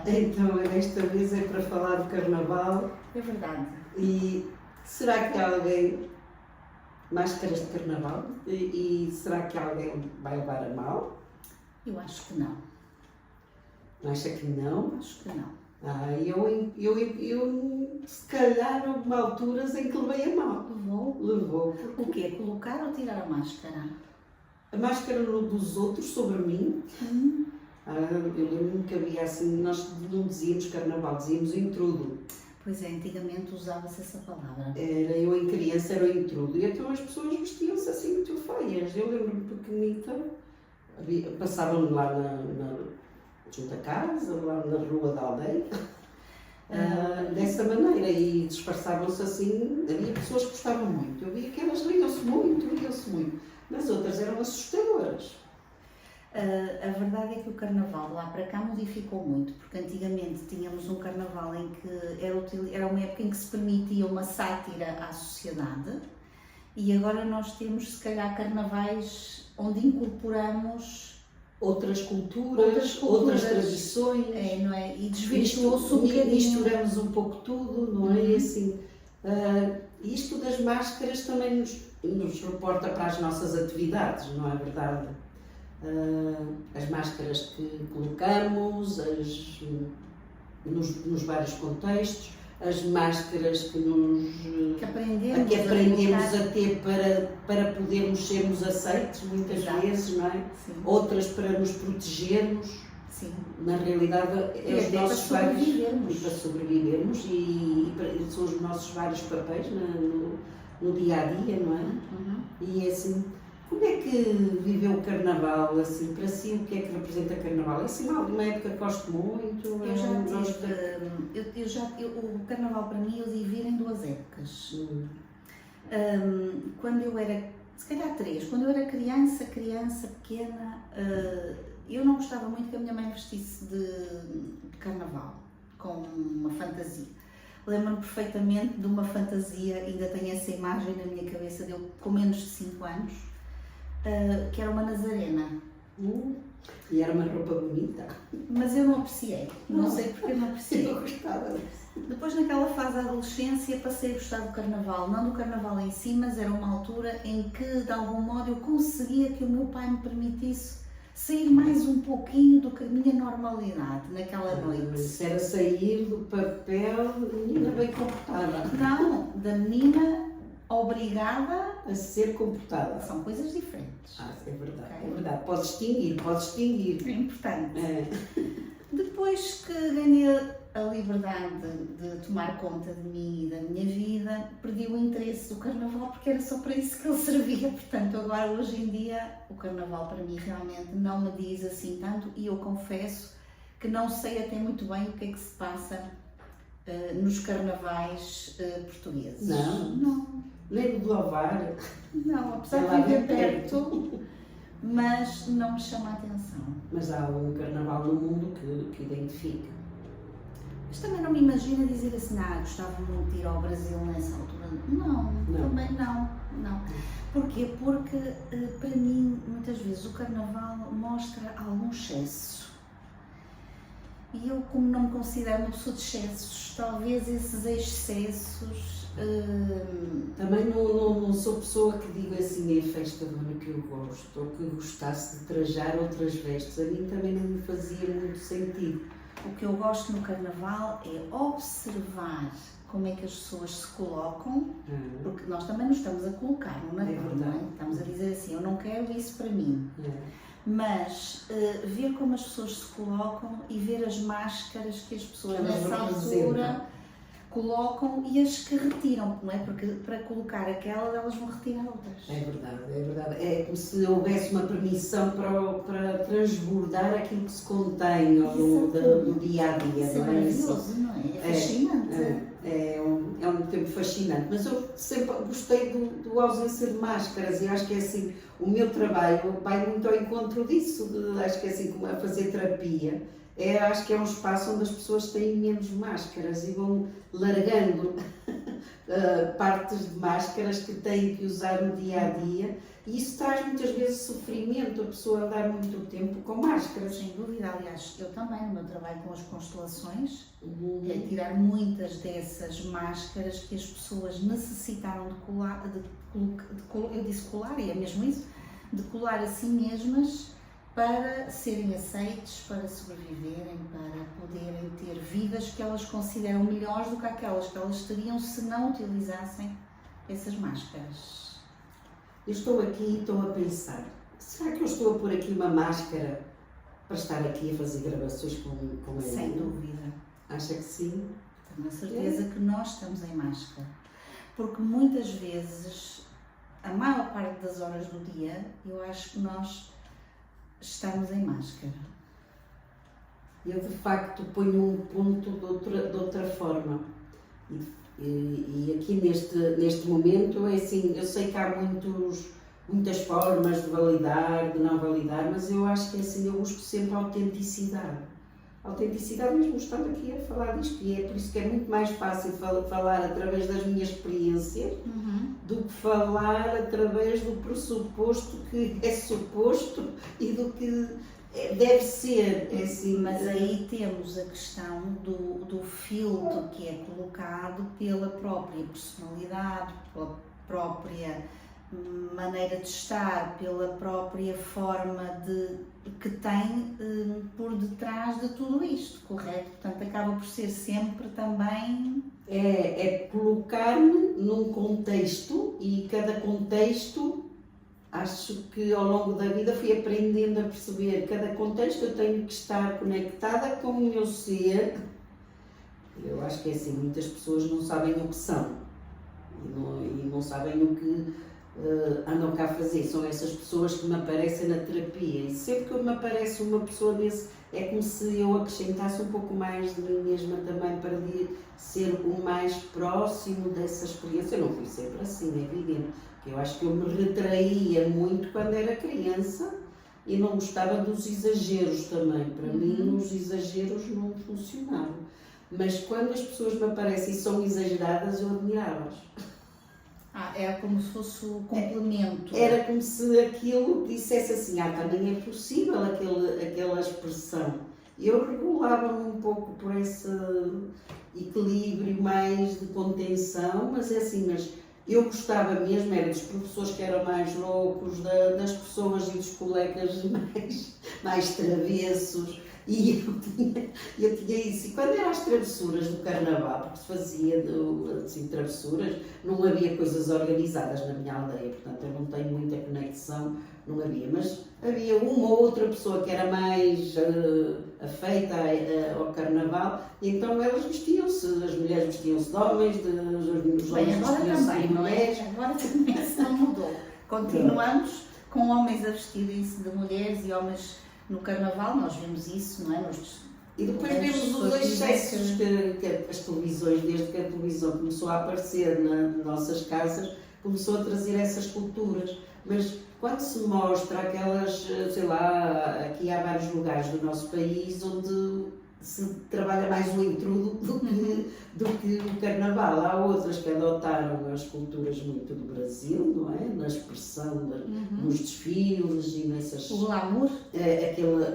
Então, desta vez é para falar do Carnaval. É verdade. E será que alguém... Máscaras de Carnaval? E será que alguém vai levar a mal? Eu acho que não. Acha que não? Acho que não. Eu se calhar houve alturas em que levei a mal. Levou. O quê? Colocar ou tirar a máscara? A máscara dos outros sobre mim. Eu lembro-me que havia assim, nós não dizíamos Carnaval, dizíamos intrudo. Pois é, antigamente usava-se essa palavra. Eu em criança era o intrudo e então as pessoas vestiam-se assim muito feias. Eu lembro-me pequenita, passavam-me lá junto à casa, lá na rua da aldeia, dessa maneira e disfarçavam-se assim. Havia pessoas que gostavam muito, eu via que elas riam-se muito, mas outras eram assustadoras. A verdade é que o Carnaval lá para cá modificou muito, porque antigamente tínhamos um Carnaval em que era uma época em que se permitia uma sátira à sociedade e agora nós temos se calhar carnavais onde incorporamos outras culturas, outras tradições, não é? E desvirtuou-se um bocadinho. Misturamos um pouco tudo, não é? Assim, isto das máscaras também nos reporta para as nossas atividades, não é verdade? As máscaras que colocamos, nos vários contextos, as máscaras que aprendemos a ter para podermos sermos aceitos muitas vezes, não é? Sim. Outras para nos protegermos. Sim. Na realidade é os nossos vários para sobrevivermos e são os nossos vários papéis no dia a dia, não é? E é assim. Como é que viveu o Carnaval, assim, para si, o que é que representa Carnaval? É assim, uma época que gosto muito? O Carnaval para mim eu divido em duas épocas. Quando eu era, se calhar três, quando eu era criança pequena, eu não gostava muito que a minha mãe vestisse de Carnaval, com uma fantasia. Lembro-me perfeitamente de uma fantasia, ainda tenho essa imagem na minha cabeça, de eu com menos de 5 anos, que era uma Nazarena. E era uma roupa bonita. Mas eu não apreciei, não sei porque não apreciei. Eu gostava. Depois naquela fase da adolescência passei a gostar do Carnaval, não do Carnaval em si, mas era uma altura em que de algum modo eu conseguia que o meu pai me permitisse sair mais um pouquinho do que a minha normalidade naquela noite. Isso era sair do papel de menina bem comportada. Não, da menina obrigada a ser comportada. São coisas diferentes. É verdade, okay. É verdade. Pode extinguir. É importante. Depois que ganhei a liberdade de tomar conta de mim e da minha vida, perdi o interesse do Carnaval porque era só para isso que ele servia. Portanto, agora, hoje em dia, o Carnaval para mim realmente não me diz assim tanto e eu confesso que não sei até muito bem o que é que se passa nos carnavais portugueses. Não. Nem do Ovar. Não, apesar de viver perto, mas não me chama a atenção. Mas há um Carnaval no mundo que identifica. Mas também não me imagino dizer assim, gostava muito de ir ao Brasil nessa altura. Não. Também não. Porquê? Porque para mim, muitas vezes, o Carnaval mostra algum excesso. E eu, como não me considero uma pessoa de excessos, talvez esses excessos... Também não sou pessoa que diga assim, é a festa do ano que eu gosto, ou que gostasse de trajar outras vestes. A mim também não me fazia muito sentido. O que eu gosto no Carnaval é observar como é que as pessoas se colocam, porque nós também nos estamos a colocar no Natal, não é? Estamos a dizer assim, eu não quero isso para mim. Mas ver como as pessoas se colocam e ver as máscaras que as pessoas nessa altura colocam e as que retiram, não é? Porque para colocar aquelas, elas vão retirar outras. É verdade. É como se houvesse uma permissão para transbordar aquilo que se contém no dia a dia. Isso é maravilhoso, não é? É fascinante. É um tempo fascinante, mas eu sempre gostei do ausência de máscaras e acho que é assim, o meu trabalho vai muito ao encontro disso, acho que é assim como a fazer terapia. Acho que é um espaço onde as pessoas têm menos máscaras e vão largando partes de máscaras que têm que usar no dia a dia E isso traz muitas vezes sofrimento, a pessoa andar muito tempo com máscaras. Sem dúvida, aliás, eu também, no meu trabalho com as constelações, Uhum. é tirar muitas dessas máscaras que as pessoas necessitaram de colar, eu disse colar, e é mesmo isso, de colar a si mesmas para serem aceites, para sobreviverem, para poderem ter vidas que elas consideram melhores do que aquelas que elas teriam se não utilizassem essas máscaras. Eu estou aqui e estou a pensar, será que eu estou a pôr aqui uma máscara para estar aqui a fazer gravações com a Sem Helena? dúvida. Acha que sim? Tenho a certeza que nós estamos em máscara. Porque muitas vezes, a maior parte das horas do dia, eu acho que nós estamos em máscara. Eu de facto ponho um ponto de outra forma. E aqui neste momento é assim, eu sei que há muitas formas de validar, de não validar, mas eu acho que é assim, eu busco sempre a autenticidade. A autenticidade mesmo estando aqui a falar disto, e é por isso que é muito mais fácil falar através das minhas experiências do que falar através do pressuposto que é suposto e do que deve ser. É assim, Mas aí temos a questão do filtro que é colocado pela própria personalidade, pela própria maneira de estar, pela própria forma que tem por detrás de tudo isto, correto? Portanto, acaba por ser sempre também... É colocar-me num contexto, e cada contexto, acho que ao longo da vida fui aprendendo a perceber, cada contexto eu tenho que estar conectada com o meu ser. Eu acho que é assim, muitas pessoas não sabem o que são e não sabem o que andam cá a fazer. São essas pessoas que me aparecem na terapia, e sempre que me aparece uma pessoa desse, é como se eu acrescentasse um pouco mais de mim mesma também, para ser o mais próximo dessa experiência. Eu não fui sempre assim, é evidente. Eu acho que eu me retraía muito quando era criança e não gostava dos exageros também. Para mim, os exageros não funcionavam. Mas quando as pessoas me aparecem e são exageradas, eu admirava-as. É como se fosse o complemento. Era como se aquilo dissesse assim, também é possível aquela expressão. Eu regulava-me um pouco por esse equilíbrio mais de contenção, mas é assim, eu gostava mesmo, era dos professores que eram mais loucos, das pessoas e dos colegas mais travessos, e eu tinha isso. E quando eram as travessuras do carnaval, porque se fazia assim, travessuras, não havia coisas organizadas na minha aldeia, portanto eu não tenho muita conexão, não havia, mas havia uma ou outra pessoa que era mais afeita ao carnaval, e então elas vestiam-se, as mulheres vestiam-se de homens, os homens vestiam-se de mulheres. Agora também isso não mudou. Continuamos com homens a vestirem-se de mulheres e homens no carnaval, nós vemos isso, não é? E depois vemos os excessos que as televisões, desde que a televisão começou a aparecer nas nossas casas, começou a trazer essas culturas. Mas quando se mostra aquelas, sei lá, aqui há vários lugares do nosso país onde se trabalha mais o intrudo do que o carnaval. Há outras que adotaram as culturas muito do Brasil, não é? Na expressão, nos desfiles e nessas... O glamour.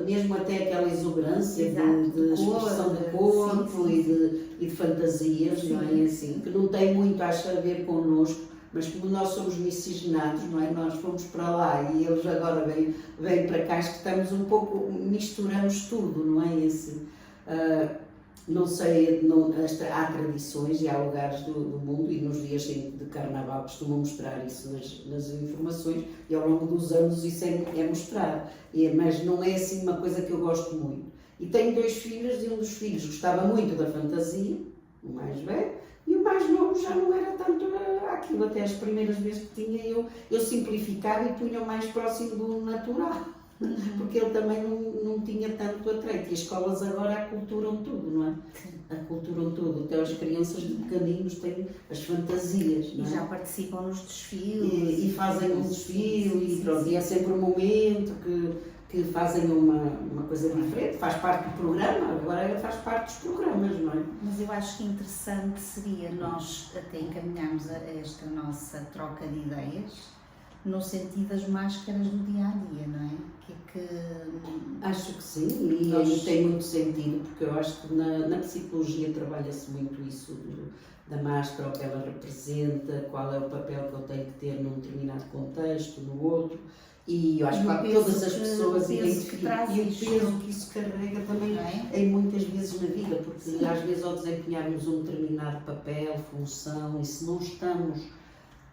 Mesmo até aquela exuberância de expressão de corpo e de fantasias, sim, não é? Assim, que não tem muito, acho, a ver connosco, mas como nós somos miscigenados, não é? Nós fomos para lá e eles agora vêm para cá, acho que estamos um pouco, misturamos tudo, não é? Assim, não sei, há tradições e há lugares do mundo, e nos dias de carnaval costumam mostrar isso nas informações, e ao longo dos anos isso é mostrado, mas não é assim uma coisa que eu gosto muito. E tenho 2 filhos, e um dos filhos gostava muito da fantasia, o mais velho, e o mais novo já não era tanto aquilo. Até as primeiras vezes que tinha eu simplificava e punha o mais próximo do natural. Porque ele também não tinha tanto atreito. E as escolas agora aculturam tudo, não é? Aculturam tudo. Até as crianças de pequeninos têm as fantasias, não é? E já participam nos desfiles. E fazem um desfile, e pronto. E é sempre um momento que fazem uma coisa diferente. Faz parte do programa, agora faz parte dos programas, não é? Mas eu acho que interessante seria nós até encaminharmos a esta nossa troca de ideias, no sentido das máscaras do dia a dia, não é? Acho que sim, e tem muito sentido, porque eu acho que na psicologia trabalha-se muito isso da máscara, o que ela representa, qual é o papel que eu tenho que ter num determinado contexto, no outro, e eu acho que todas as pessoas identificam, e o peso que isso carrega também em muitas vezes na vida, porque às vezes ao desempenharmos um determinado papel, função, e se não estamos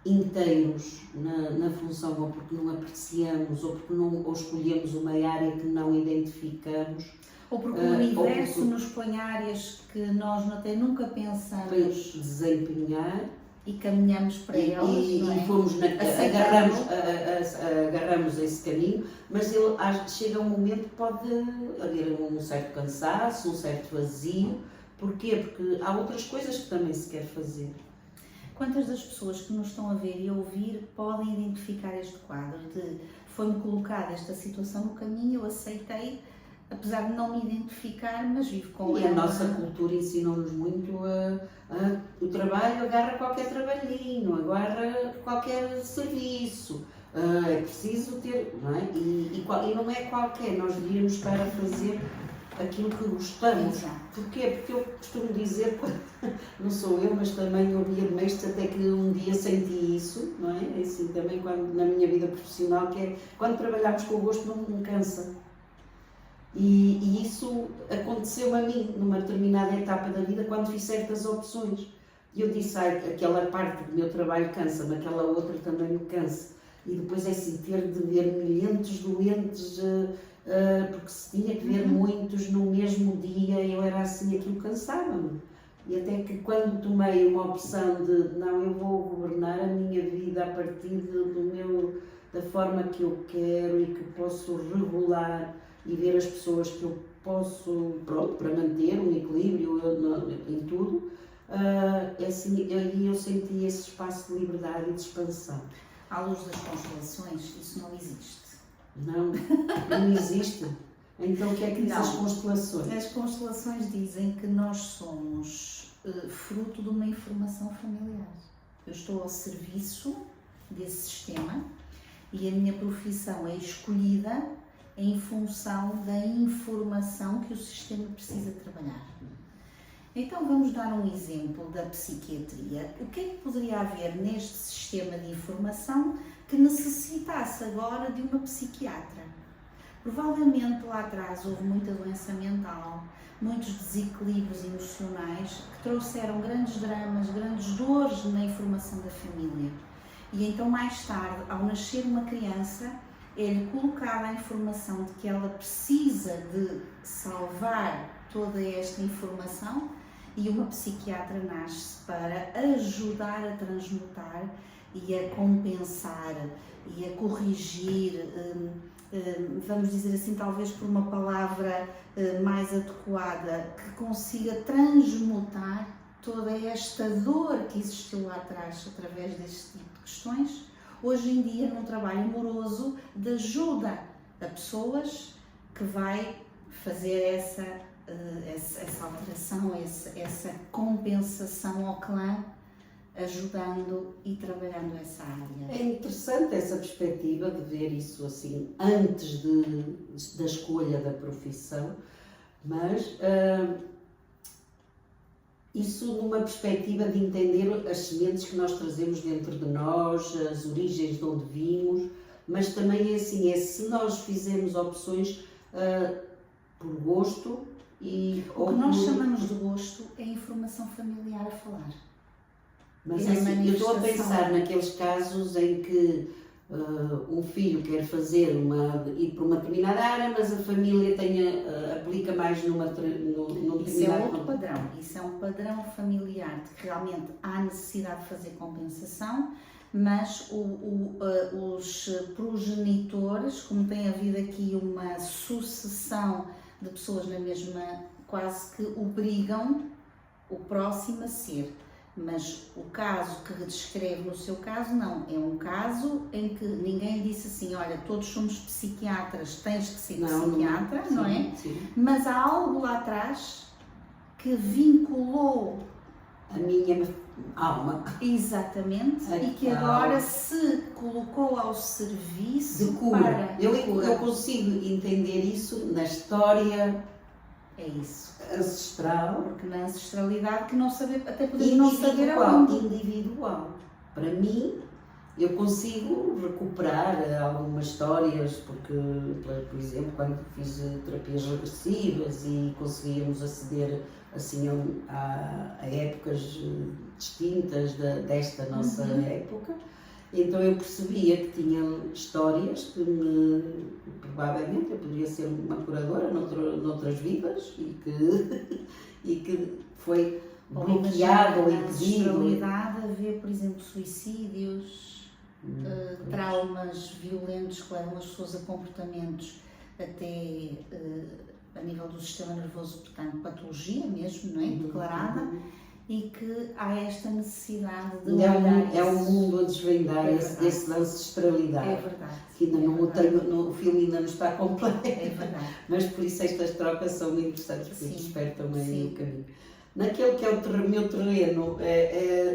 inteiros na função, ou porque não apreciamos, ou porque ou escolhemos uma área que não identificamos, ou porque o universo nos põe áreas que nós até nunca pensamos desempenhar e caminhamos para elas, não é? E fomos agarramos esse caminho, mas chega um momento que pode haver um certo cansaço, um certo vazio. Porquê? Porque há outras coisas que também se quer fazer. Quantas das pessoas que nos estão a ver e a ouvir podem identificar este quadro de foi-me colocada esta situação no caminho, eu aceitei, apesar de não me identificar, mas vivo com ela. E a nossa cultura ensina-nos muito o trabalho, agarra qualquer trabalhinho, agarra qualquer serviço, é preciso ter, não é? E não é qualquer, nós devíamos estar a fazer aquilo que gostamos. Exato. Porquê? Porque eu costumo dizer, não sou eu, mas também ouvia de mestres até que um dia senti isso, não é? Assim também na minha vida profissional, que é quando trabalhamos com o gosto não cansa. E isso aconteceu a mim numa determinada etapa da vida quando fiz certas opções. E eu disse, aquela parte do meu trabalho cansa-me, aquela outra também me cansa. E depois é assim, ter de ver milhentos doentes, porque se tinha que ver muitos no mesmo dia, eu era assim, aquilo cansava-me. E até que quando tomei uma opção de, não, eu vou governar a minha vida a partir da forma que eu quero e que posso regular e ver as pessoas que eu posso, para manter um equilíbrio em tudo, assim, aí eu senti esse espaço de liberdade e de expansão. À luz das constelações, isso não existe. Não existe. Então o que é que diz as constelações? As constelações dizem que nós somos fruto de uma informação familiar. Eu estou ao serviço desse sistema e a minha profissão é escolhida em função da informação que o sistema precisa trabalhar. Então vamos dar um exemplo da psiquiatria. O que é que poderia haver neste sistema de informação que necessitasse agora de uma psiquiatra? Provavelmente lá atrás houve muita doença mental, muitos desequilíbrios emocionais que trouxeram grandes dramas, grandes dores na informação da família. E então mais tarde, ao nascer uma criança, é-lhe colocada a informação de que ela precisa de salvar toda esta informação e uma psiquiatra nasce para ajudar a transmutar e a compensar e a corrigir, vamos dizer assim, talvez por uma palavra mais adequada, que consiga transmutar toda esta dor que existiu lá atrás através deste tipo de questões. Hoje em dia, num trabalho amoroso de ajuda a pessoas que vai fazer essa alteração, essa compensação ao clã, ajudando e trabalhando essa área. É interessante essa perspectiva de ver isso assim, antes da escolha da profissão, mas isso numa perspectiva de entender as sementes que nós trazemos dentro de nós, as origens de onde vimos, mas também é assim, se nós fizermos opções por gosto o que nós chamamos de gosto é a informação familiar a falar. Mas assim, eu estou a pensar naqueles casos em que um filho quer ir para uma determinada área, mas a família aplica mais num determinado... Isso é outro padrão, isso é um padrão familiar de que realmente há necessidade de fazer compensação, mas os progenitores, como tem havido aqui uma sucessão de pessoas na mesma, quase que obrigam o próximo a ser. Mas o caso que descreve no seu caso, não. É um caso em que ninguém disse assim, olha, todos somos psiquiatras, tens que ser psiquiatra, não é? Sim. Mas há algo lá atrás que vinculou a minha alma. Exatamente, e que agora se colocou ao serviço De cura. para Eu consigo entender isso na história é isso. ancestral. Porque na ancestralidade que não saber, até podemos não saber aonde. Individual. Para mim, eu consigo recuperar algumas histórias, porque, por exemplo, quando fiz terapias regressivas e conseguíamos aceder assim a épocas distintas desta nossa época, então eu percebia que tinha histórias que provavelmente eu poderia ser uma curadora noutras vidas e que foi bloqueado ou impedido. Na haver, por exemplo, suicídios, traumas violentos que levam as pessoas a comportamentos até a nível do sistema nervoso, portanto, patologia mesmo, não é? Declarada, e que há esta necessidade de é um mundo a desvendar esse da ancestralidade. É verdade. Que ainda não o tenho, o filme ainda não está completo. É verdade. Mas por isso estas trocas são muito interessantes, porque despertam aí o caminho. Naquele que é o meu terreno,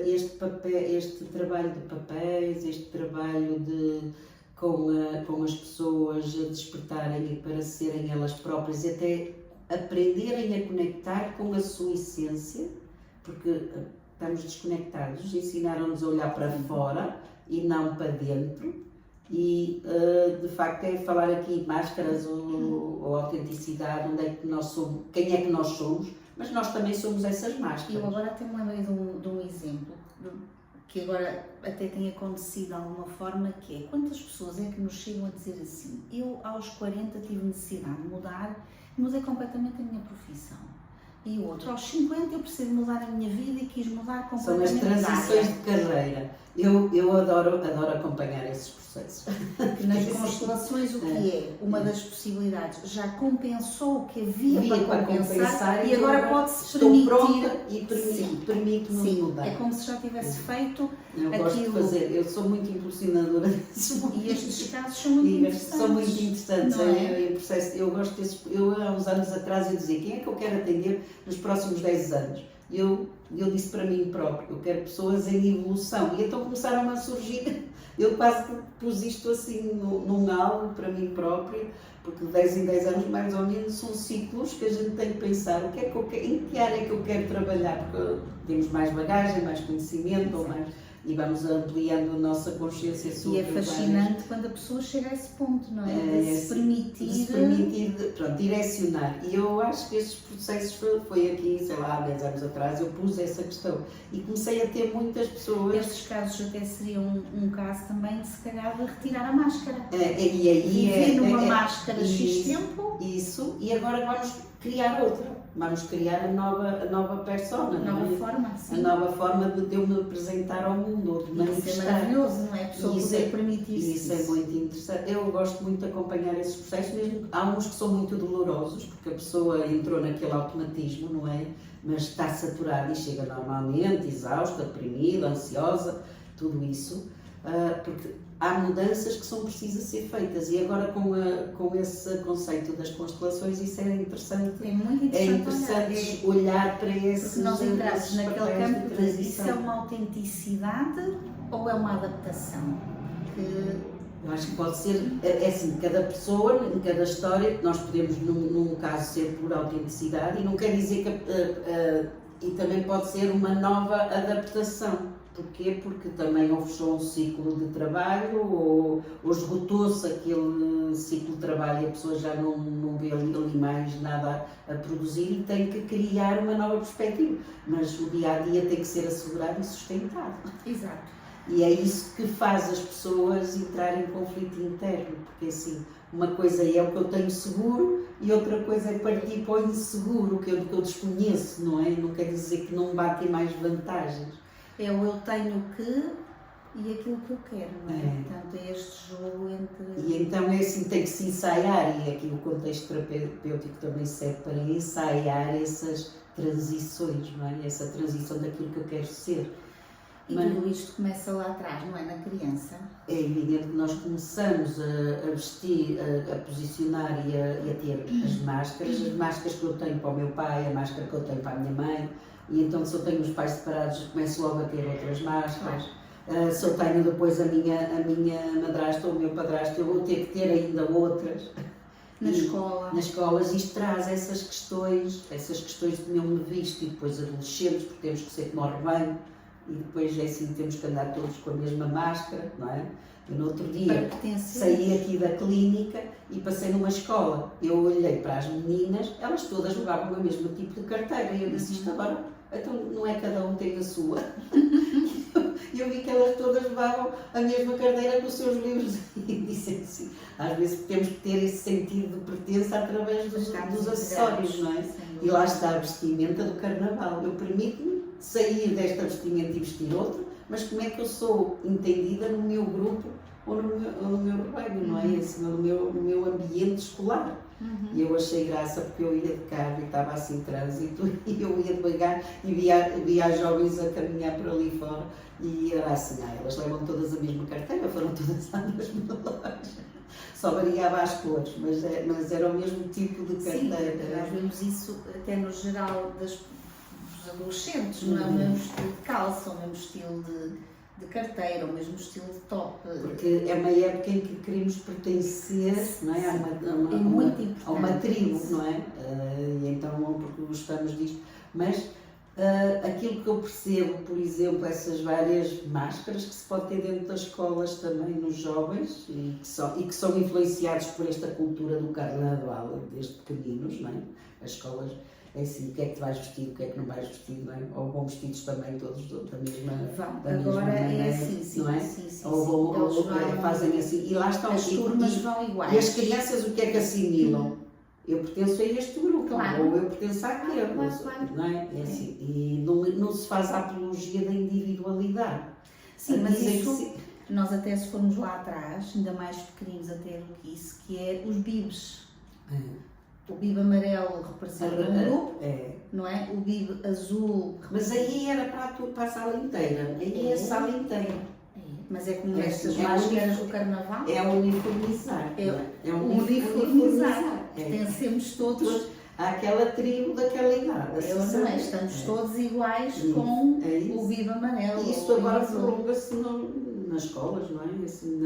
este trabalho de papéis, este trabalho com as pessoas a despertarem e para serem elas próprias e até aprenderem a conectar com a sua essência, porque estamos desconectados, ensinaram-nos a olhar para fora e não para dentro. E de facto é falar aqui máscaras ou autenticidade, onde é que nós somos, quem é que nós somos, mas nós também somos essas máscaras. Eu agora até me lembrei de um exemplo que agora até tem acontecido de alguma forma, que é quantas pessoas é que nos chegam a dizer assim: eu aos 40 tive necessidade de mudar, mudei completamente a minha profissão. E o outro, aos 50 eu preciso mudar a minha vida e quis mudar completamente. São as transições de carreira. Eu adoro acompanhar esses processos. Nas constelações o que é? Uma das possibilidades já compensou o que havia para compensar e agora pode-se permitir. Estou pronta e permite-me mudar. É como se já tivesse feito eu aquilo. Gosto de fazer, eu sou muito impulsionadora disso. E estes casos são muito interessantes. São muito interessantes. Não é? Eu gosto desses. Eu há uns anos atrás eu dizia: quem é que eu quero atender nos próximos 10 anos? Eu disse para mim próprio: eu quero pessoas em evolução. E então começaram a surgir. Eu quase que pus isto assim num alvo para mim próprio, porque de 10 em 10 anos, mais ou menos, são ciclos que a gente tem que pensar o que é que eu quero, em que área é que eu quero trabalhar, porque temos mais bagagem, mais conhecimento, ou mais, e vamos ampliando a nossa consciência sobre. E é fascinante quando a pessoa chega a esse ponto, não é? De se permitir, direcionar. E eu acho que estes processos foi aqui, sei lá, há 10 anos atrás, eu pus essa questão e comecei a ter muitas pessoas. Estes casos até seriam um caso também de se calhar de retirar a máscara. E aí viver numa máscara X tempo. Isso, e agora vamos criar outra. Vamos criar a nova persona. A nova forma de eu me apresentar ao mundo, ou de manifestar. Isso é maravilhoso, não é? A pessoa poder permitir-se. Isso é muito interessante. Eu gosto muito de acompanhar esses processos, mesmo há uns que são muito dolorosos, porque a pessoa entrou naquele automatismo, não é? Mas está saturada e chega normalmente, exausta, deprimida, ansiosa, tudo isso. Porque há mudanças que são precisas ser feitas e agora com esse conceito das constelações isso é interessante. É muito interessante, olhar para esses. Porque nós entramos naquele campo de isso é uma autenticidade ou é uma adaptação? Eu acho que pode ser, é assim, cada pessoa, em cada história, nós podemos num caso ser por autenticidade e não quer dizer que, e também pode ser uma nova adaptação. Porquê? Porque também ou fechou um ciclo de trabalho ou esgotou-se aquele ciclo de trabalho e a pessoa já não vê ali mais nada a produzir e tem que criar uma nova perspectiva. Mas o dia-a-dia tem que ser assegurado e sustentado. Exato. E é isso que faz as pessoas entrarem em conflito interno, porque assim, uma coisa é o que eu tenho seguro e outra coisa é partir para o inseguro, que eu desconheço, não é? Não quer dizer que não batem mais vantagens. É o eu tenho que e aquilo que eu quero, não é? Portanto, é este jogo entre... E então é assim, tem que se ensaiar, e aqui o contexto terapêutico também serve para ensaiar essas transições, não é? Essa transição daquilo que eu quero ser. E tudo isto começa lá atrás, não é? Na criança. É evidente que nós começamos a vestir, a posicionar e a ter as máscaras que eu tenho para o meu pai, a máscara que eu tenho para a minha mãe, e então se eu tenho os pais separados começo logo a ter outras máscaras. Se eu tenho depois a minha madrasta ou o meu padrasto, eu vou ter que ter ainda outras. Na escola. Nas escolas isto traz essas questões de como eu me visto, e depois adolescentes, porque temos que ser como o rebanho, e depois é assim, temos que andar todos com a mesma máscara, não é? Eu no outro dia saí aqui da clínica e passei numa escola, eu olhei para as meninas, elas todas levavam o mesmo tipo de carteira, e eu disse, isto agora, então não é cada um tem a sua? E eu vi que elas todas levavam a mesma carteira com os seus livros e disse assim, às vezes temos que ter esse sentido de pertença através dos acessórios, não é? E lá está a vestimenta do carnaval. Eu permito-me sair desta vestimenta e vestir outra, mas como é que eu sou entendida no meu grupo ou no meu rebanho, não é? Assim, no meu ambiente escolar. E eu achei graça porque eu ia de carro e estava assim trânsito e eu ia devagar e via as jovens a caminhar por ali fora e era assim, elas levam todas a mesma carteira, foram todas à mesma loja. Só variava as cores, mas era o mesmo tipo de carteira. Sim, nós vemos isso até no geral dos adolescentes, não é o mesmo estilo de calça, o mesmo estilo de carteira, o mesmo estilo de top. Porque é uma época em que queremos pertencer, não é? A uma tribo, não é? E então, porque gostamos disto. Mas aquilo que eu percebo, por exemplo, essas várias máscaras que se pode ter dentro das escolas também nos jovens e que são influenciados por esta cultura do carnaval desde pequeninos, não é? As escolas. É assim, o que é que tu vais vestir, o que é que não vais vestir, não é? Ou vão vestidos também todos da mesma maneira, sim, não é? Sim, ou fazem assim, e lá estão as turmas vão iguais. E as crianças o que é que assimilam? Eu pertenço a este grupo, claro. Ou eu pertenço àquele, claro. não é? É assim, e não se faz a apologia da individualidade. Sim, mas isso, nós até se formos lá atrás, ainda mais pequeninos até do que isso, que é os bibs. O bib amarelo representa um grupo, não é? O bib azul representa... Mas aí era para a sala inteira, aí é a sala inteira. Mas é como estas máscaras do carnaval? É uniformizar. É uniformizar. Pertencemos todos àquela tribo daquela idade. Não é? Estamos todos iguais com o bib amarelo. E isso agora prolonga-se nas escolas, não é? Assim,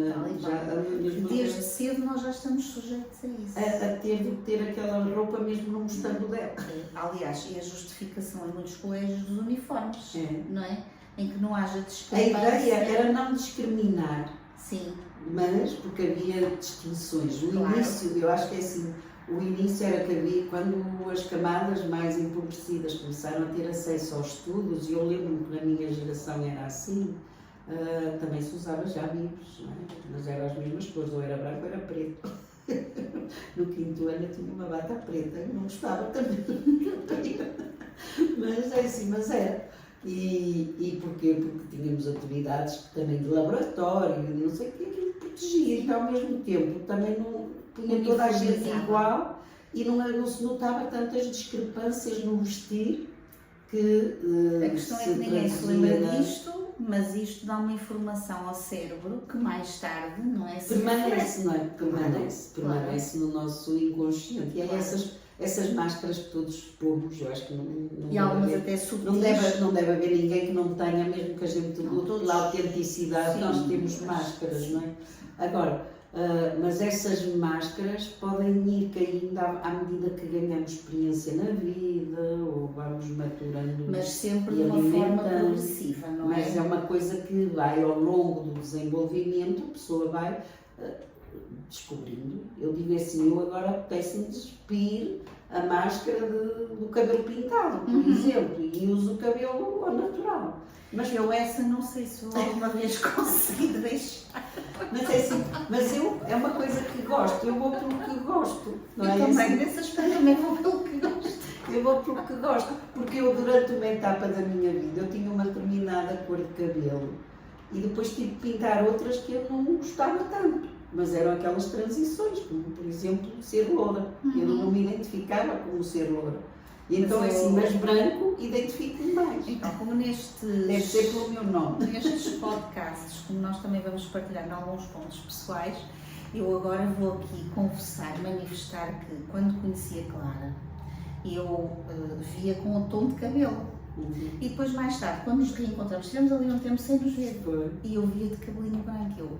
desde cedo nós já estamos sujeitos a isso. A ter de ter aquela roupa mesmo não gostando dela. Aliás, e a justificação em muitos colégios dos uniformes, não é? Em que não haja discriminação. A ideia era não discriminar. Sim. Mas, porque havia distinções. O início, eu acho que é assim, o início era que havia, quando as camadas mais empobrecidas começaram a ter acesso aos estudos, e eu lembro-me que na minha geração era assim, também se usava já bibs, não é? Mas eram as mesmas cores, ou era branco ou era preto. No quinto ano eu tinha uma bata preta, eu não gostava também. Mas é assim, mas era. E porquê? Porque tínhamos atividades também de laboratório, não sei o que, aquilo protegia, e ao mesmo tempo também não punha toda a gente igual e não se notava tantas discrepâncias no vestir que a questão é que ninguém se lembra disto, mas isto dá uma informação ao cérebro que mais tarde, não é? Permanece, não é? Permanece no nosso inconsciente. E é essas máscaras que todos pomos, eu acho que não e algumas até sutis. Não deve haver ninguém que não tenha, mesmo que a gente lute pela autenticidade, nós temos máscaras, não é? Agora, mas essas máscaras podem ir caindo à medida que ganhamos experiência na vida ou vamos maturando. Mas sempre de uma forma progressiva, não é? Mas é uma coisa que vai ao longo do desenvolvimento, a pessoa vai descobrindo. Eu digo assim, eu agora apetece-me despir a máscara do cabelo pintado, por exemplo, e uso o cabelo ao natural. Mas eu essa não sei se vou alguma vez conseguir deixar. Mas é uma coisa que gosto, eu vou pelo que gosto. Não eu também, assim? Nesse aspecto também vou pelo que gosto. Eu vou pelo que gosto, porque eu durante uma etapa da minha vida eu tinha uma determinada cor de cabelo e depois tive que pintar outras que eu não gostava tanto. Mas eram aquelas transições, como por exemplo ser loura. Eu não me identificava como ser loura. E então assim, mas branco identifico-me mais. Então, como nestes... Deve ser pelo meu nome. Nestes podcasts, como nós também vamos partilhar em alguns pontos pessoais, eu agora vou aqui confessar, manifestar que quando conheci a Clara, eu via com o tom de cabelo. E depois, mais tarde, quando nos reencontramos, estivemos ali um tempo sem nos ver. Foi. E eu via de cabelinho branco.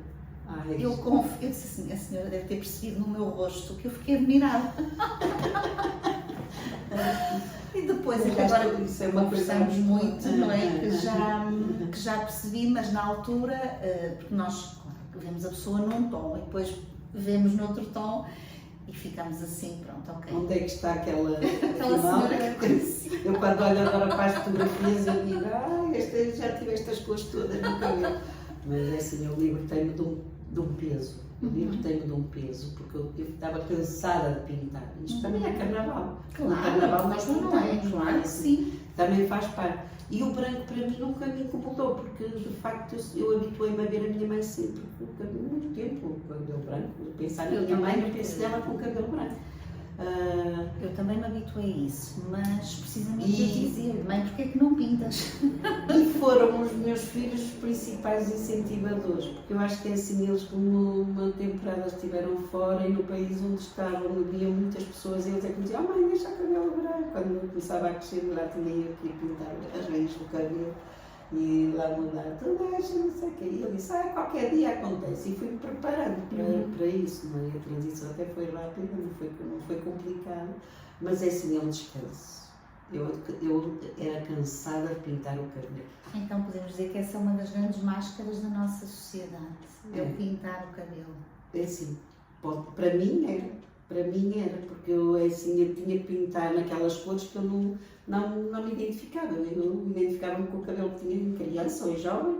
Ai, Eu disse assim, a senhora deve ter percebido no meu rosto que eu fiquei admirada. E depois, é que agora isso é uma coisa conversamos muito, não é? Que já percebi, mas na altura, porque nós vemos a pessoa num tom e depois vemos noutro tom e ficamos assim, pronto, ok. Onde é que está aquela senhora que conheci? Eu quando olho agora para as fotografias eu digo, já tive estas cores todas no cabelo. Mas é assim, eu libertei-me de um peso. Eu libertei-me de um peso, porque eu estava cansada de pintar. Isto também é carnaval. Claro, no carnaval nós não é, pintamos, claro que sim. Também faz parte. E o branco para mim nunca me incomodou, porque de facto eu habituei-me a ver a minha mãe sempre com o cabelo muito tempo, com o cabelo branco. Pensar na minha mãe, eu penso nela com o cabelo branco. Eu também me habituei a isso, mas precisamente eu dizia, mãe, porquê é que não pintas? E foram os meus filhos os principais incentivadores, porque eu acho que é assim, eles como uma temporada estiveram fora e no país onde estavam havia muitas pessoas e eles é que me diziam, mãe, deixa o cabelo branco. Quando eu começava a crescer, lá tinha eu que pintar as raízes do cabelo e lá mudar, tu deixa, não sei o quê. E eu disse, qualquer dia acontece. E fui-me preparando para isso, não é? A transição até foi rápida, não foi complicada, mas é assim, é um descanso. Eu era cansada de pintar o cabelo. Então podemos dizer que essa é uma das grandes máscaras da nossa sociedade, é o pintar o cabelo. É assim, para mim era, porque eu tinha que pintar naquelas cores que eu não me identificava. Eu identificava-me com o cabelo que tinha em criança ou em jovem,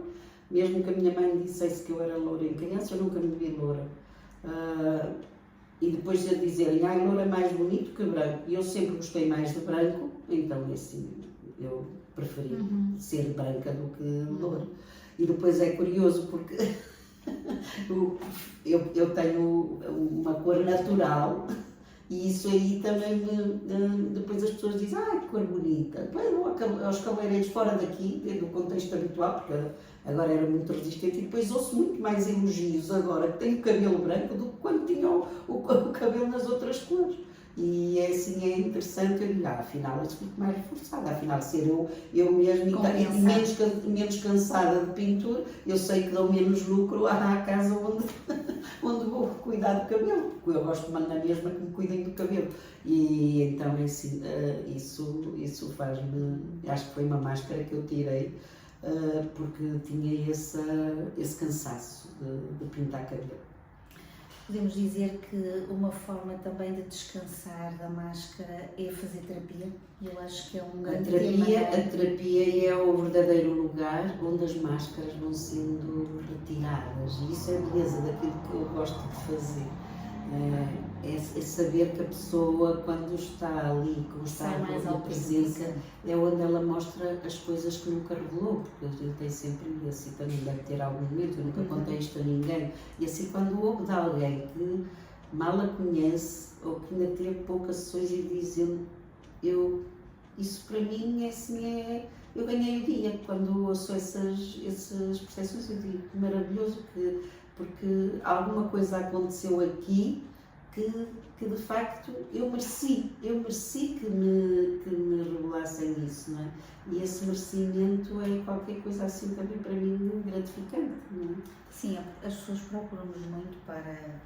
mesmo que a minha mãe me dissesse que eu era loura em criança, eu nunca me vi loura. E depois de dizerem, loura é mais bonito que branco, e eu sempre gostei mais de branco, então é assim, eu preferi ser branca do que loura. E depois é curioso porque eu tenho uma cor natural e isso aí também depois as pessoas dizem, que cor bonita. Depois vou aos cabeleireiros fora daqui, do contexto habitual, porque agora era muito resistente, e depois ouço muito mais elogios agora que tenho cabelo branco do que quando tinha o cabelo nas outras cores. E é assim, é interessante, eu digo, afinal eu fico mais reforçada, afinal ser eu mesmo e menos cansada de pintura, eu sei que dou menos lucro à casa onde vou cuidar do cabelo, porque eu gosto de mandar mesmo que me cuidem do cabelo. E então é assim, isso faz-me, acho que foi uma máscara que eu tirei, porque tinha esse cansaço de pintar cabelo. Podemos dizer que uma forma também de descansar da máscara é fazer terapia. Eu acho que é um grande tema. A terapia é o verdadeiro lugar onde as máscaras vão sendo retiradas. E isso é a beleza daquilo que eu gosto de fazer. É saber que a pessoa, quando está ali, com o estado de presença, é onde ela mostra as coisas que nunca revelou, porque a gente tem sempre isso, e também deve ter algum momento, eu nunca contei isto a ninguém. E assim, quando ouve de alguém que mal a conhece, ou que ainda teve poucas sessões, e dizendo, isso para mim é assim, eu ganhei o dia. Quando ouço essas percepções, eu digo, que maravilhoso, porque alguma coisa aconteceu aqui que de facto eu mereci que me revelassem isso, não é? E esse merecimento é qualquer coisa assim também para mim gratificante, não é? Sim, as pessoas procuram-nos muito para,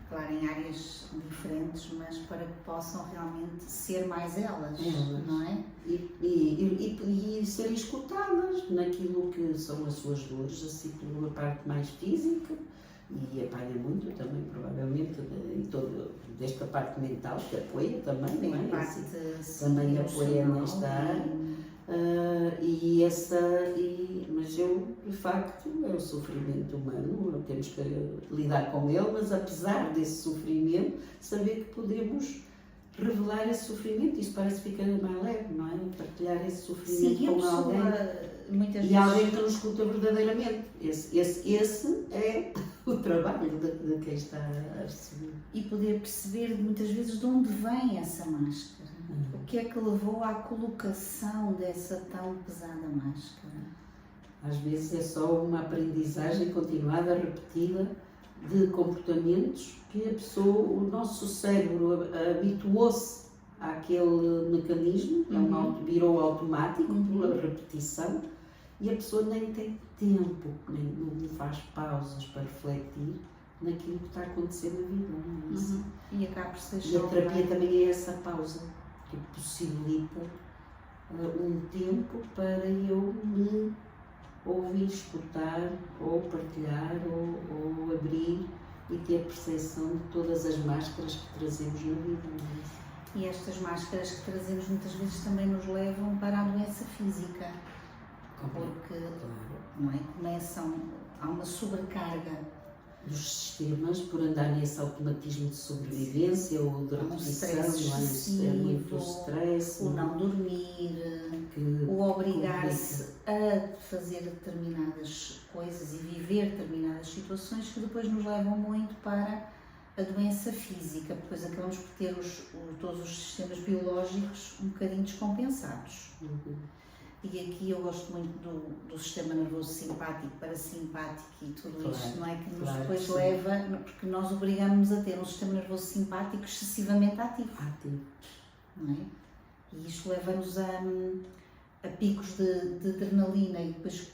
claro, em áreas diferentes, mas para que possam realmente ser mais elas. Não é? E serem escutadas naquilo que são as suas dores, assim, pela parte mais física, e apanha muito também, provavelmente, desta parte mental, que apoia também, não é? Parte, também apoia nesta área. Mas de facto, é o sofrimento humano, temos que lidar com ele, mas apesar desse sofrimento, saber que podemos revelar esse sofrimento, isso parece que fica mais leve, não é? Partilhar esse sofrimento com alguém. E alguém que nos escuta verdadeiramente. Esse é o trabalho de quem está a receber. E poder perceber muitas vezes de onde vem essa máscara. O que é que levou à colocação dessa tão pesada máscara? Às vezes é só uma aprendizagem continuada, repetida, de comportamentos que a pessoa, o nosso cérebro habituou-se há aquele mecanismo, virou automático pela repetição e a pessoa nem tem tempo, nem não faz pausas para refletir naquilo que está a acontecer na vida. Não é isso? E acaba por ser E a terapia também é essa pausa que possibilita um tempo para eu me ouvir, escutar, ou partilhar, ou abrir e ter percepção de todas as máscaras que trazemos na vida. Não é? E estas máscaras que trazemos muitas vezes também nos levam para a doença física, porque não é? Há uma sobrecarga dos sistemas por andar nesse automatismo de sobrevivência ou de repetição, não é? Muito stress, o não dormir, o obrigar-se a fazer determinadas coisas e viver determinadas situações que depois nos levam muito para a doença física, depois acabamos por ter todos os sistemas biológicos um bocadinho descompensados. E aqui eu gosto muito do sistema nervoso simpático, parasimpático e tudo isto, não é? Que nos depois leva, porque nós obrigamos a ter um sistema nervoso simpático excessivamente ativo. Não é? E isto leva-nos a picos de adrenalina e depois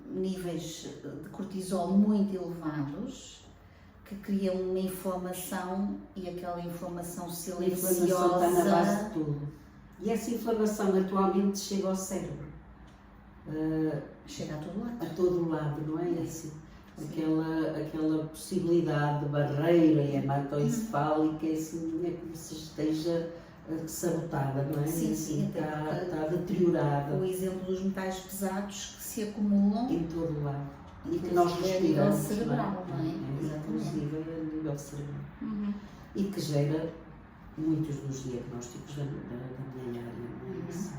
níveis de cortisol muito elevados, que criam uma inflamação e aquela inflamação silenciosa. A inflamação está na base de tudo. E essa inflamação atualmente chega ao cérebro. Chega a todo lado. A todo lado, não é? Assim, aquela possibilidade de barreira hematoencefálica, assim, é como se esteja sabotada, não é? Sim, assim, está deteriorada. O exemplo dos metais pesados que se acumulam em todo lado. E que nós respiramos. Cerebral, não é? Inclusive a nível cerebral. E que gera muitos dos diagnósticos da minha área, não é isso?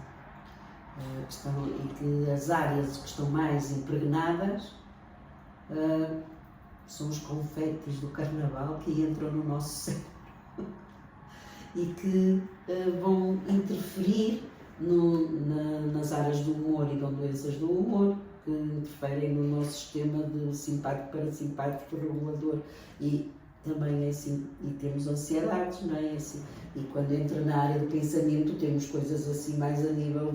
E que as áreas que estão mais impregnadas são os confetes do carnaval que entram no nosso cérebro e que vão interferir nas áreas do humor e com doenças do humor, que interferem no nosso sistema de simpático, parasimpático, regulador. E também é assim, e temos ansiedades, não é assim? E quando entra na área do pensamento, temos coisas assim mais a nível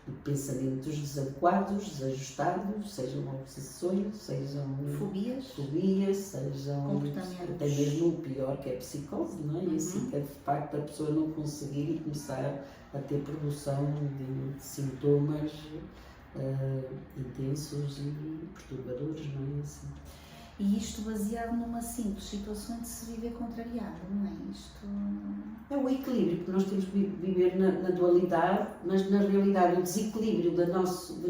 de pensamentos desadequados, desajustados, sejam obsessões, sejam fobias, sejam até mesmo o pior, que é a psicose, não é? E assim, que é de facto a pessoa não conseguir e começar a ter produção de sintomas intensos e perturbadores, não é assim? E isto baseado numa simples situação de se viver contrariado, não é? Isto é o equilíbrio, porque nós temos que viver na dualidade, mas na realidade o desequilíbrio de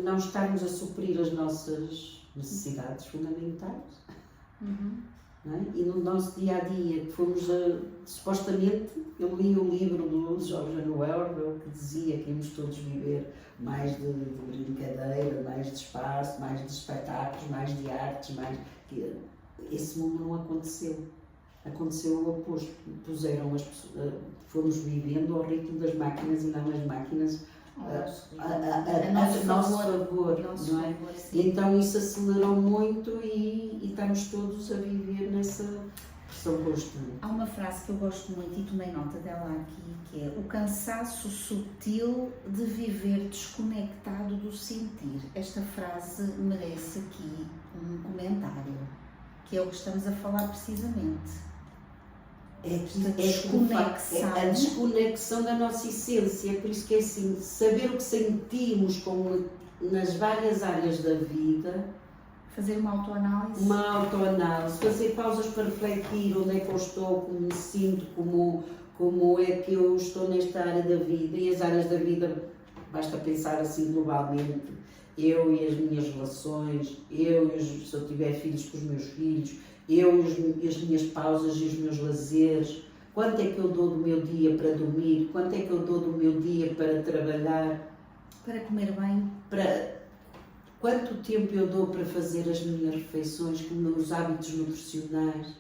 não estarmos a suprir as nossas necessidades fundamentais. Não é? E no nosso dia-a-dia, que fomos supostamente, eu li o livro do George Orwell que dizia que íamos todos viver mais de brincadeira, mais de espaço, mais de espetáculos, mais de artes, que esse mundo não aconteceu. Aconteceu o oposto. Fomos vivendo ao ritmo das máquinas e não as máquinas a nosso favor, não é? E então isso acelerou muito e estamos todos a viver nessa pressão constante. Há uma frase que eu gosto muito e tomei nota dela aqui, que é o cansaço sutil de viver desconectado do sentir. Esta frase merece aqui um comentário, que é o que estamos a falar precisamente. É a desconexão da nossa essência, por isso que é assim, saber o que sentimos como nas várias áreas da vida. Fazer uma autoanálise. Fazer pausas para refletir onde é que eu estou, como me sinto, como é que eu estou nesta área da vida. E as áreas da vida, basta pensar assim globalmente, eu e as minhas relações, se eu tiver filhos com os meus filhos, eu e as minhas pausas e os meus lazeres, quanto é que eu dou do meu dia para dormir, quanto é que eu dou do meu dia para trabalhar, para comer bem, quanto tempo eu dou para fazer as minhas refeições, com os hábitos nutricionais,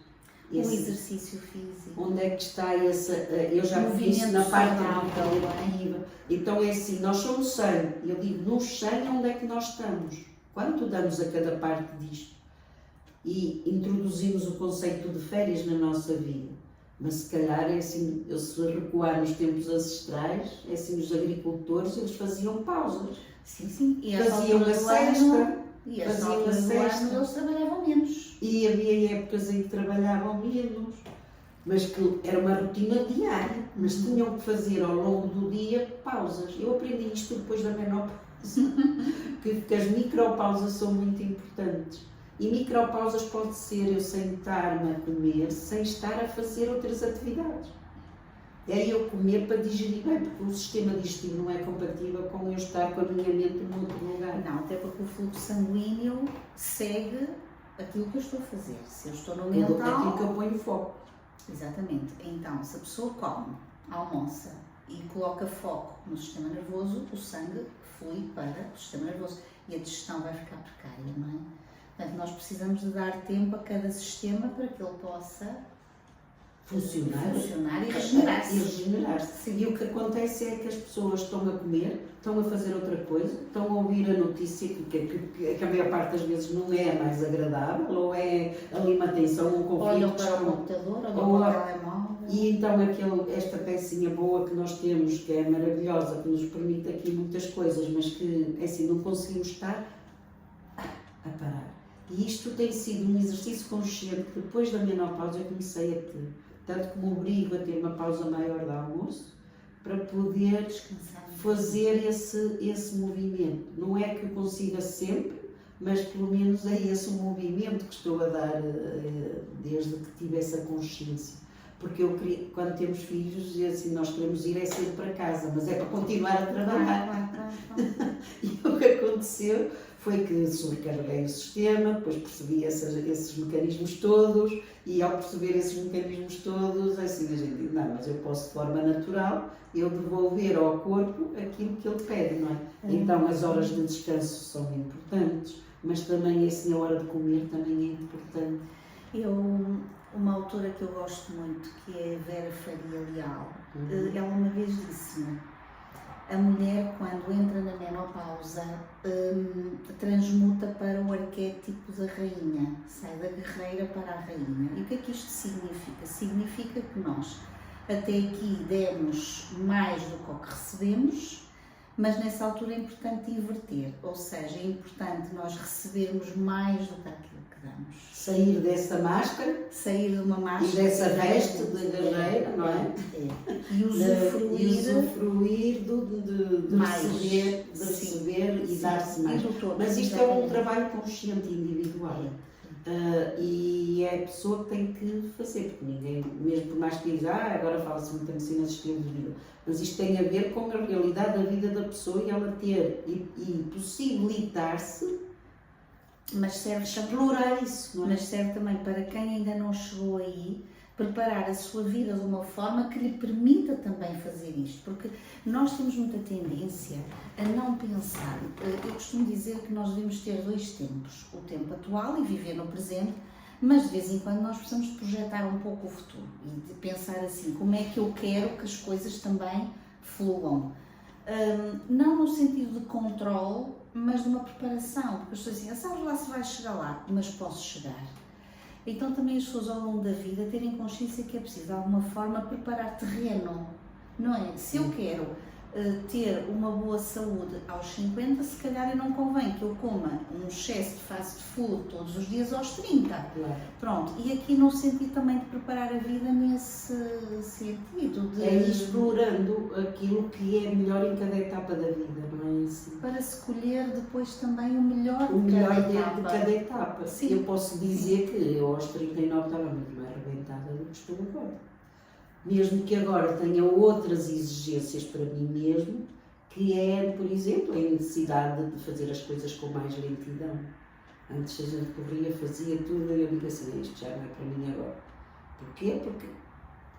o exercício físico. Onde é que está essa? Eu já vi isso na parte coletiva. Então é assim, nós somos 100, eu digo, nos 100 onde é que nós estamos? Quanto damos a cada parte disto? E introduzimos o conceito de férias na nossa vida. Mas se calhar é assim, eu se recuar nos tempos ancestrais, é assim, os agricultores, eles faziam pausas. Sim, sim. E Faziam a sexta, e a faziam a altura do sexta. ano eles trabalhavam menos. E havia épocas em que trabalhavam menos, mas que era uma rotina diária, mas tinham que fazer ao longo do dia pausas. Eu aprendi isto depois da menopausa, que as micropausas são muito importantes. E micropausas pode ser eu sentar-me a comer sem estar a fazer outras atividades. É eu comer para digerir bem, porque o sistema digestivo não é compatível com eu estar com a minha mente num outro lugar. Não, até porque o fluxo sanguíneo segue aquilo que eu estou a fazer. Se eu estou no Aquilo mental... que eu ponho foco. Exatamente. Então, se a pessoa come, almoça e coloca foco no sistema nervoso, o sangue flui para o sistema nervoso e a digestão vai ficar precária, não é? Portanto, nós precisamos de dar tempo a cada sistema para que ele possa Funcionar e regenerar-se. E regenerar-se. E o que acontece é que as pessoas estão a comer, estão a fazer outra coisa, estão a ouvir a notícia que a maior parte das vezes não é a mais agradável, ou é ali uma tensão, um conflito. Olham para o computador, olham para o telemóvel. E então esta pecinha boa que nós temos, que é maravilhosa, que nos permite aqui muitas coisas, mas que assim não conseguimos estar a parar. E isto tem sido um exercício consciente que depois da menopausa eu comecei a ter. Tanto que me obrigo a ter uma pausa maior de almoço para poder fazer esse movimento. Não é que eu consiga sempre, mas pelo menos é esse o movimento que estou a dar desde que tive essa consciência. Porque quando temos filhos, assim, nós queremos ir sempre para casa, mas é para continuar a trabalhar. E o que aconteceu foi que sobrecarreguei o sistema, depois percebi esses mecanismos todos, e ao perceber esses mecanismos todos, assim a gente diz, não, mas eu posso de forma natural eu devolver ao corpo aquilo que ele pede, não é? Então as horas de descanso são importantes, mas também assim a hora de comer também é importante. Uma autora que eu gosto muito, que é Vera Faria Leal, ela uma vez disse-me: a mulher, quando entra na menopausa, transmuta para o arquétipo da rainha, sai da guerreira para a rainha. E o que é que isto significa? Significa que nós, até aqui, demos mais do que o que recebemos, mas nessa altura é importante inverter, ou seja, é importante nós recebermos mais do que aquilo que damos. Sair dessa máscara, sair de uma máscara e dessa veste de guerreira, não é? E usufruir de receber e dar-se mais. Mas isto é um trabalho consciente e individual. E é a pessoa que tem que fazer, porque ninguém, mesmo por mais que diga, agora fala-se muito da medicina de estilo de vida, mas isto tem a ver com a realidade da vida da pessoa e ela ter e possibilitar-se. Mas serve explorar isso, não é? Mas serve também para quem ainda não chegou aí, preparar a sua vida de uma forma que lhe permita também fazer isto, porque nós temos muita tendência a não pensar. Eu costumo dizer que nós devemos ter dois tempos, o tempo atual e viver no presente, mas de vez em quando nós precisamos projetar um pouco o futuro e de pensar assim, como é que eu quero que as coisas também fluam. Não no sentido de controle, mas de uma preparação, porque as pessoas dizem, sabes lá se vais chegar lá, mas posso chegar. Então também as pessoas ao longo da vida terem consciência que é preciso de alguma forma preparar terreno, não é? Se eu quero ter uma boa saúde aos 50, se calhar não convém que eu coma um excesso de fast food todos os dias aos 30. Claro. Pronto, e aqui no sentido também de preparar a vida nesse sentido. De... É explorando aquilo que é melhor em cada etapa da vida, não é assim? Para escolher depois também o melhor de cada etapa. Sim. Eu posso dizer que eu aos 39 estava muito mais arrebentada do que estou agora. Mesmo que agora tenha outras exigências para mim mesmo, que é, por exemplo, a necessidade de fazer as coisas com mais lentidão. Antes a gente corria, fazia tudo e eu digo assim, isto já não é para mim agora. Porquê? Porque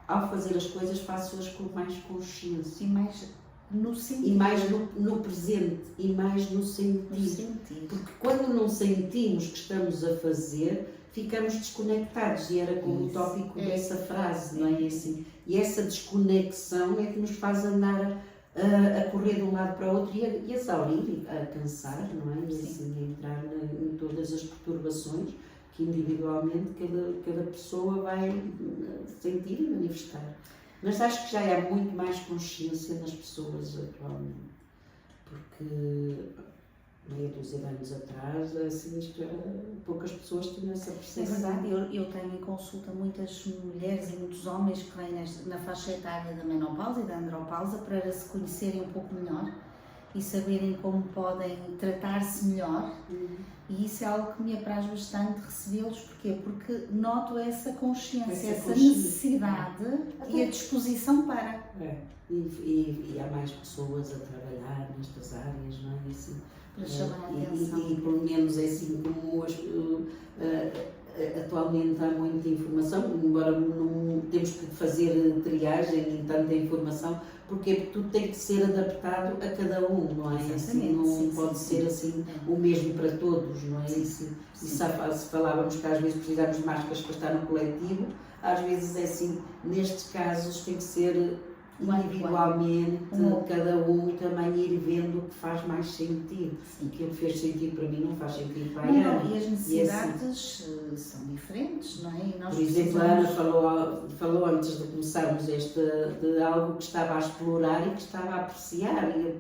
ao fazer as coisas faço-as com mais consciência. E mais no sentido. E mais no presente, e mais no sentido. Porque quando não sentimos que estamos a fazer, ficamos desconectados, e era como o tópico dessa frase, não é assim? E essa desconexão é que nos faz andar a correr de um lado para o outro e a exaurir, a cansar, não é? E assim, a entrar em todas as perturbações que individualmente cada pessoa vai sentir e manifestar. Mas acho que já há muito mais consciência nas pessoas atualmente, porque meia dúzia de anos atrás, assim, isto era, poucas pessoas tinham essa É percepção. verdade, eu tenho em consulta muitas mulheres e muitos homens que vêm na faixa etária da menopausa e da andropausa para se conhecerem um pouco melhor e saberem como podem tratar-se melhor. E isso é algo que me apraz bastante recebê-los. Porquê? Porque noto essa consciência, essa necessidade e a disposição para. E há mais pessoas a trabalhar nestas áreas, não é? Assim, Para chamar a atenção. E pelo menos é assim como atualmente há muita informação, embora não temos que fazer triagem em tanta informação, porque tudo tem que ser adaptado a cada um, não é? Assim, não pode ser assim o mesmo para todos, não é? E se falávamos que às vezes precisamos de máscaras para estar no coletivo, às vezes é assim, nestes casos tem que ser individualmente, cada um também ir vendo o que faz mais sentido. Aquilo que fez sentido para mim não faz sentido para a Ana. E as necessidades são diferentes, não é? E nós por exemplo, a Ana falou antes de começarmos de algo que estava a explorar e que estava a apreciar, e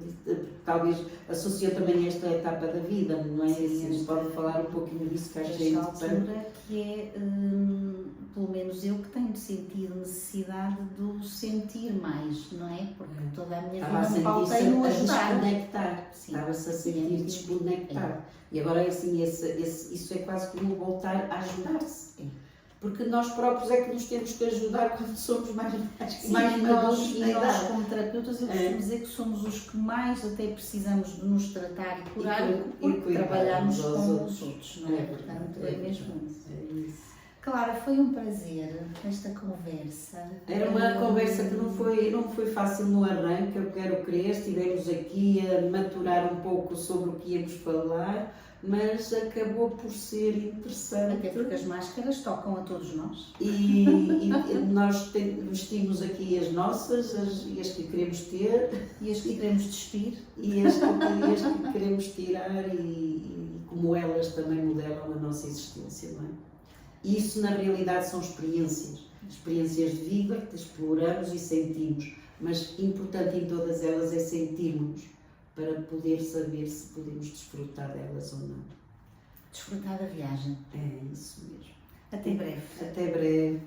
talvez associou também esta etapa da vida, não é? Sim, pode falar um pouquinho disso, que acho que é importante. Que é, pelo menos eu que tenho sentido necessidade do sentir mais, não é? Porque toda a minha vida me faltei no ajudar. Estava-se a sentir desconectar. E agora é assim, isso é quase como voltar a ajudar-se. Porque nós próprios é que nos temos que ajudar quando somos mais maduros na idade. Como terapeutas, eu costumo dizer que somos os que mais até precisamos de nos tratar e curar porque trabalhamos com os outros, não é? Portanto, é mesmo isso. É isso. Clara, foi um prazer esta conversa. Era uma conversa que não foi fácil no arranque, eu quero crer, estivemos aqui a maturar um pouco sobre o que íamos falar, mas acabou por ser interessante. Até porque as máscaras tocam a todos nós. E nós vestimos aqui as nossas, e as que queremos ter. E as que queremos despir. E as que queremos tirar e como elas também modelam a nossa existência, não é? E isso, na realidade, são experiências de vida que exploramos e sentimos, mas importante em todas elas é sentirmos para poder saber se podemos desfrutar delas ou não. Desfrutar da viagem. É isso mesmo. Até breve. Até breve.